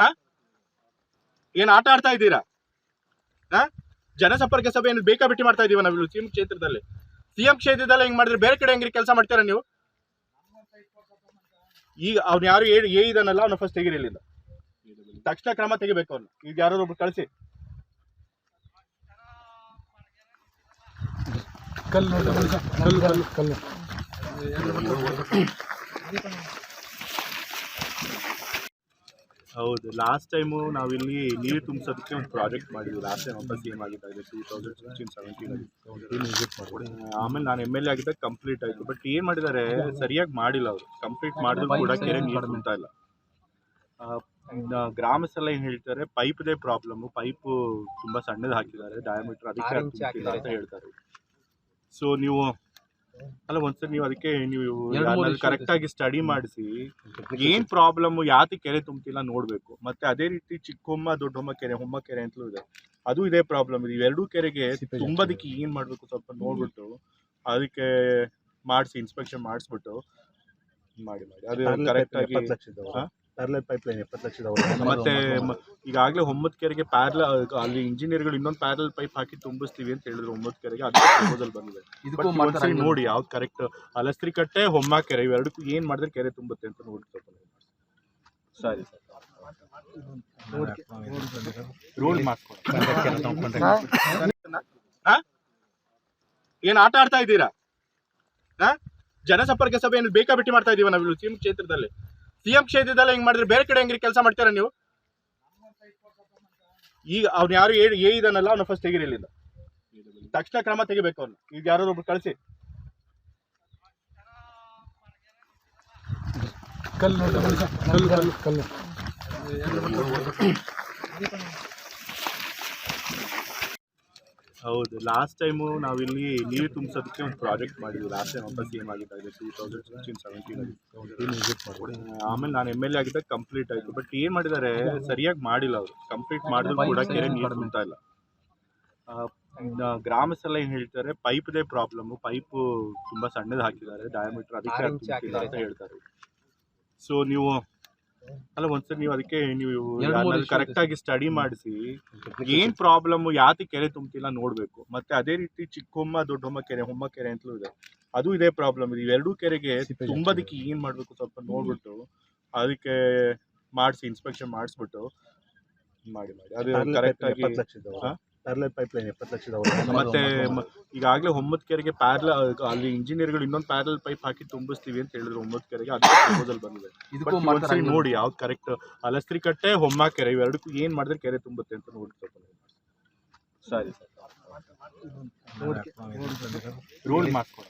ಆ? ಏನ್ ಆಟ ಆಡ್ತಾ ಇದ್ದೀರಾ? ಜನಸಂಪರ್ಕ ಸಭೆ ಏನು ಬೇಕಾಬಿಟ್ಟಿ ಮಾಡ್ತಾ ಇದೀವ ನಾವು ಸಿಎಂ ಕ್ಷೇತ್ರದಲ್ಲಿ. ಸಿಎಂ ಕ್ಷೇತ್ರದಲ್ಲಿ ಹೆಂಗ್ ಮಾಡಿದ್ರೆ ಬೇರೆ ಕಡೆ ಹೆಂಗ್ರಿ ಕೆಲಸ ಮಾಡ್ತೀರಾ ನೀವು? ಈಗ ಅವ್ನು ಯಾರು ಇದನ್ನಲ್ಲ, ಅವ್ನ ಫಸ್ಟ್ ತೆಗಿರಿಲ್ಲ, ತಕ್ಷಣ ಕ್ರಮ ತೆಗಿಬೇಕು ಅವ್ನು. ಈಗ ಯಾರು ಒಬ್ರು ಕಳಿಸಿ. ಹೌದು, ಲಾಸ್ಟ್ ಟೈಮು ನಾವಿಲ್ಲಿ ನೀರು ತುಂಬಿಸೋದಕ್ಕೆ ಒಂದು ಪ್ರಾಜೆಕ್ಟ್ ಮಾಡಿದ್ವಿ. ಲಾಸ್ಟ್ ಟೈಮ್ ವಾಪಸ್ ಸೇಮ್ ಆಗಿದ್ದಾಗ 2016-17 ಆಮೇಲೆ ನಾನು MLA ಆಗಿದ್ದಾಗ ಕಂಪ್ಲೀಟ್ ಆಯಿತು. ಬಟ್ ಏನು ಮಾಡಿದ್ದಾರೆ, ಸರಿಯಾಗಿ ಮಾಡಿಲ್ಲ ಅವರು. ಕಂಪ್ಲೀಟ್ ಮಾಡಿದ್ರು ಕೂಡ ಕೆರೆ ನೀರು ತುಂಬ್ತಾ ಇಲ್ಲ. ಗ್ರಾಮಸ್ಥೆಲ್ಲ ಏನು ಹೇಳ್ತಾರೆ, ಪೈಪ್ದೇ ಪ್ರಾಬ್ಲಮ್ಮು, ಪೈಪು ತುಂಬ ಸಣ್ಣದು ಹಾಕಿದ್ದಾರೆ ಡಯಾಮೀಟರ್, ಅದಕ್ಕೆ ತುಂಬ್ತಿಲ್ಲ ಅಂತ ಹೇಳ್ತಾರೆ. ಸೊ ನೀವು ಅಲ್ಲ, ಒಂದ್ಸರಿ ನೀವು ಅದಕ್ಕೆ ನೀವು ಕರೆಕ್ಟಾಗಿ ಸ್ಟಡಿ ಮಾಡಿಸಿ ಏನು ಪ್ರಾಬ್ಲಮ್ಮು, ಯಾತಿ ಕೆರೆ ತುಂಬ್ತಿಲ್ಲ ನೋಡಬೇಕು. ಮತ್ತು ಅದೇ ರೀತಿ ಚಿಕ್ಕ ದೊಡ್ಡ ಹೊಮ್ಮ ಕೆರೆ ಅಂತಲೂ ಇದೆ, ಅದು ಇದೇ ಪ್ರಾಬ್ಲಮ್ ಇದೆ. ಇವೆರಡೂ ಕೆರೆಗೆ ತುಂಬೋದಕ್ಕೆ ಏನು ಮಾಡಬೇಕು ಸ್ವಲ್ಪ ನೋಡ್ಬಿಟ್ಟು ಅದಕ್ಕೆ ಮಾಡಿಸಿ, ಇನ್ಸ್ಪೆಕ್ಷನ್ ಮಾಡಿಸ್ಬಿಟ್ಟು ಮಾಡಿ ಅದು ಕರೆಕ್ಟಾಗಿ. ಪ್ಯಾರಲಲ್ ಪೈಪ್ ಲೈನ್ 70 ಲಕ್ಷದ. ಮತ್ತೆ ಈಗಾಗಲೇ ಹೊಮ್ಮದ ಕೆರೆಗೆ ಅಲ್ಲಿ ಇಂಜಿನಿಯರ್ಗಳು ಇನ್ನೊಂದು ಪ್ಯಾರಲಲ್ ಪೈಪ್ ಹಾಕಿ ತುಂಬಿಸ್ತೀವಿ ಅಂತ ಹೇಳಿದ್ರು ಹೊಮ್ಮದ ಕೆರೆಗೆ. ಅದಕ್ಕೆ ಪ್ರಪೋಸಲ್ ಬಂದಿದೆ. ಒಂದ್ಸರಿ ನೋಡಿ ಯಾವ್ದು ಕರೆಕ್ಟ್. ಅಲಸ್ತ್ರಿ ಕಟ್ಟೆ, ಹೊಮ್ಮ ಕೆರೆ ಇವೆರಡಕ್ಕೂ ಏನು ಮಾಡಿದ್ರೆ ಕೆರೆ ತುಂಬುತ್ತೆ ಅಂತ ನೋಡಿ ಸ್ವಲ್ಪ. ಸರಿ ಸರ್, ರೋಲ್ ಮಾಡಿಸ್ಕೊಡಿ. ಏನು ಆಟ ಆಡ್ತಾ ಇದ್ದೀರಾ? ಜನಸಂಪರ್ಕ ಸಭೆ ಏನು ಬೇಕಾಬಿಟ್ಟಿ ಮಾಡ್ತಾ ಇದೀವ ನಾವು ಸಿಎಂ ಕ್ಷೇತ್ರದಲ್ಲಿ. ಸಿಎಂ ಕ್ಷೇತ್ರದಲ್ಲಿ ಹೆಂಗ್ ಮಾಡಿದ್ರೆ ಬೇರೆ ಕಡೆ ಹೆಂಗ್ರಿ ಕೆಲಸ ಮಾಡ್ತೀರಾ ನೀವು? ಈಗ ಅವ್ನು ಯಾರು ಇದನ್ನಲ್ಲ, ಅವ್ನ ಫಸ್ಟ್ ತೆಗಿರಿಲ್ಲ, ತಕ್ಷಣ ಕ್ರಮ ತೆಗಿಬೇಕು ಅವ್ನು. ಈಗ ಯಾರು ಒಬ್ರು ಕಳಿಸಿ. ಹೌದು, ಲಾಸ್ಟ್ ಟೈಮು ನಾವಿಲ್ಲಿ ನೀರು ತುಂಬಿಸೋದಕ್ಕೆ ಒಂದು ಪ್ರಾಜೆಕ್ಟ್ ಮಾಡಿದ್ವಿ. ಲಾಸ್ಟ್ ಟೈಮ್ ವಾಪಸ್ ಸೇಮ್ ಆಗಿದ್ದಾಗ 2016-17 ಆಮೇಲೆ ನಾನು MLA ಆಗಿದ್ದಾಗ ಕಂಪ್ಲೀಟ್ ಆಯಿತು. ಬಟ್ ಏನು ಮಾಡಿದ್ದಾರೆ, ಸರಿಯಾಗಿ ಮಾಡಿಲ್ಲ ಅವರು. ಕಂಪ್ಲೀಟ್ ಮಾಡಿದ್ರು ಕೂಡ ಕೆರೆ ನೀರು ತುಂಬ್ತಾ ಇಲ್ಲ. ಗ್ರಾಮಸ್ಥೆಲ್ಲ ಏನು ಹೇಳ್ತಾರೆ, ಪೈಪ್ದೇ ಪ್ರಾಬ್ಲಮ್ಮು, ಪೈಪು ತುಂಬ ಸಣ್ಣದು ಹಾಕಿದ್ದಾರೆ ಡಯಾಮೀಟರ್, ಅದಕ್ಕೆ ತುಂಬ್ತಿಲ್ಲ ಅಂತ ಹೇಳ್ತಾರೆ. ಸೊ ನೀವು ಅಲ್ಲ, ಒಂದ್ಸರಿ ನೀವು ಅದಕ್ಕೆ ನೀವು ಕರೆಕ್ಟಾಗಿ ಸ್ಟಡಿ ಮಾಡಿಸಿ ಏನು ಪ್ರಾಬ್ಲಮ್ಮು, ಯಾತಿ ಕೆರೆ ತುಂಬ್ತಿಲ್ಲ ನೋಡಬೇಕು. ಮತ್ತು ಅದೇ ರೀತಿ ಚಿಕ್ಕ ದೊಡ್ಡ ಹೊಮ್ಮ ಕೆರೆ ಅಂತಲೂ ಇದೆ, ಅದು ಇದೇ ಪ್ರಾಬ್ಲಮ್ ಇದೆ. ಇವೆರಡೂ ಕೆರೆಗೆ ತುಂಬೋದಕ್ಕೆ ಏನು ಮಾಡಬೇಕು ಸ್ವಲ್ಪ ನೋಡ್ಬಿಟ್ಟು ಅದಕ್ಕೆ ಮಾಡಿಸಿ, ಇನ್ಸ್ಪೆಕ್ಷನ್ ಮಾಡಿಸ್ಬಿಟ್ಟು ಮಾಡಿ ಅದು ಕರೆಕ್ಟಾಗಿ. ಪ್ಯಾರಲಲ್ ಪೈಪ್ ಲೈನ್ 70 ಲಕ್ಷದ. ಮತ್ತೆ ಈಗಾಗಲೇ ಹೊಮ್ಮದ ಕೆರೆಗೆ ಅಲ್ಲಿ ಇಂಜಿನಿಯರ್ಗಳು ಇನ್ನೊಂದು ಪ್ಯಾರಲಲ್ ಪೈಪ್ ಹಾಕಿ ತುಂಬಿಸ್ತೀವಿ ಅಂತ ಹೇಳಿದ್ರು ಹೊಮ್ಮದ ಕೆರೆಗೆ. ಅದಕ್ಕೆ ಪ್ರಪೋಸಲ್ ಬಂದಿದೆ. ಒಂದ್ಸರಿ ನೋಡಿ ಯಾವ್ದು ಕರೆಕ್ಟ್. ಅಲಸ್ತ್ರಿ ಕಟ್ಟೆ, ಹೊಮ್ಮ ಕೆರೆ ಇವೆರಡಕ್ಕೂ ಏನು ಮಾಡಿದ್ರೆ ಕೆರೆ ತುಂಬುತ್ತೆ ಅಂತ ನೋಡಿ ಸ್ವಲ್ಪ. ಸರಿ ಸರ್, ರೋಲ್ ಮಾಡಿಸ್ಕೊಡಿ.